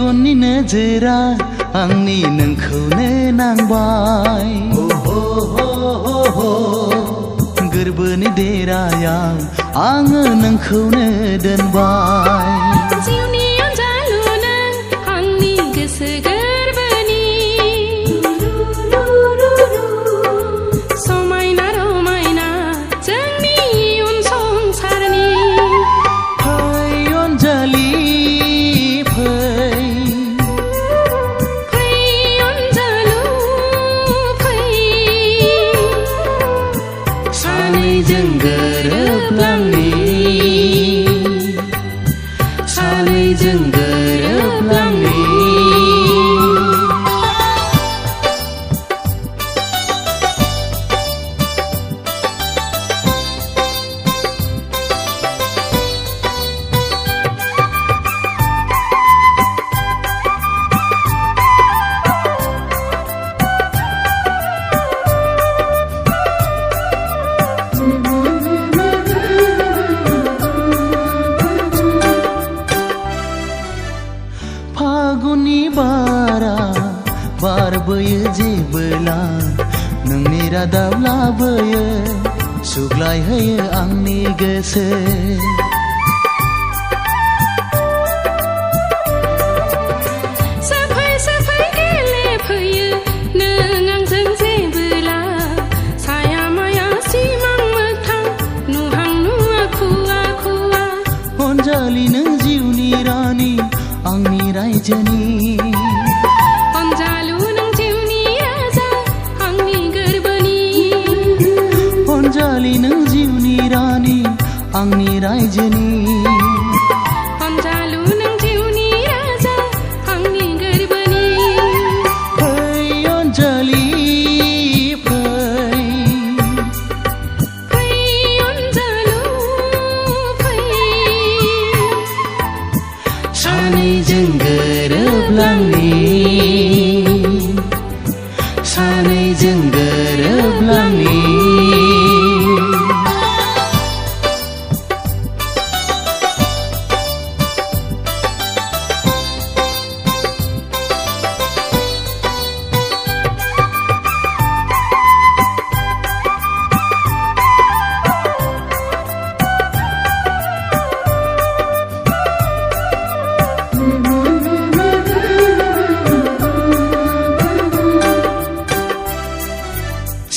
मेगननि नोजोरा आंनि नोंखौनो नांबाय गोरबोनि देरायाव आङो नोंखौनो दोनबाय जिउनि अनजालु नों आंनि गोसो गोरबोनि समायना रमायना जोंनि इयुन संसारनि फै अनजालि सानैजों गोरोबलांनि सानैजों गोरोबलांनि फागुननि बारा बारबोयो जेबोला नोंनि रादाब लाबोयो सुग्लायहोयो आंनि गोसो साफै साफै गेलेफैयो नों आंजों जेबोला साया माया सिमां मोगथां नुहां नुवा खुवा खुवा अनजालि नों जिउनि रानि आंनि रायजोनि अनजालु नों जिउनि राजा आंनि गोरबोनि अनजालि नों जिउनि रानि आंनि रायजोनि अनजालु नों जिउनि राजा आंनि गोरबोनि फै अनजालि फै फै अनजालु फै सानैजों गोरोबलांनि सानैजों गोरोबलांनि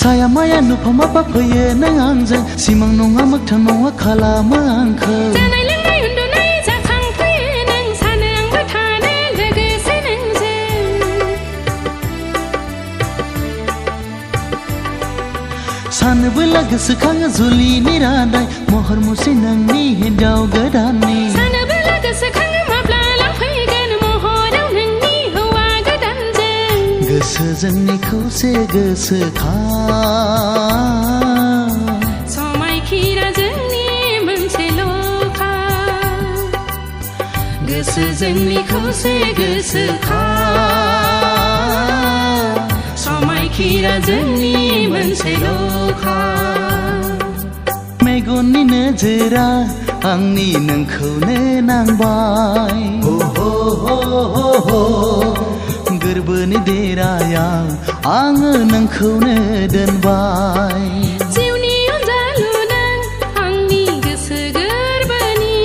साया माया नुफामा बाफैयो नों आंजों सिमां नङा मोगथां नङा खालामो आंखौ जानाय लोंनाय उन्दुनाय जाखांफैयो नों सानो आंबो थानो लोगोसे नोंजों सानोबोला गोसोखाङो जुलिनि रादाय महर मुस्रि नोंनि हिन्जाव गोदाननि सानोबोला गोसोखाङो माब्ला लांफैगोन महराव नोंनि हौवा गोदानजों गोसो जोंनिखौसो गोसोखां समायखिरा जोंनि मोनसेल'खा गोसो जोंनिखौसो गोसोखां समायखिरा जोंनि मोनसेल'खा मेगननि नोजोरा आंनि नोंखौनो नांबाय गोरबोनि देरायाव आङो नोंखौनो दोनबाय जिउनि अनजालु नों आंनि गोसो गोरबोनि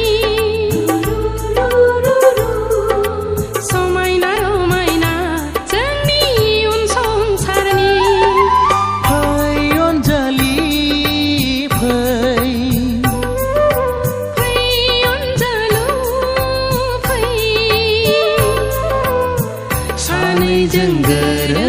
समायना रमायना जोंनि इयुन संसारनि फै अनजालि फै फै अनजालु फै सानैजों गोरोबलांनि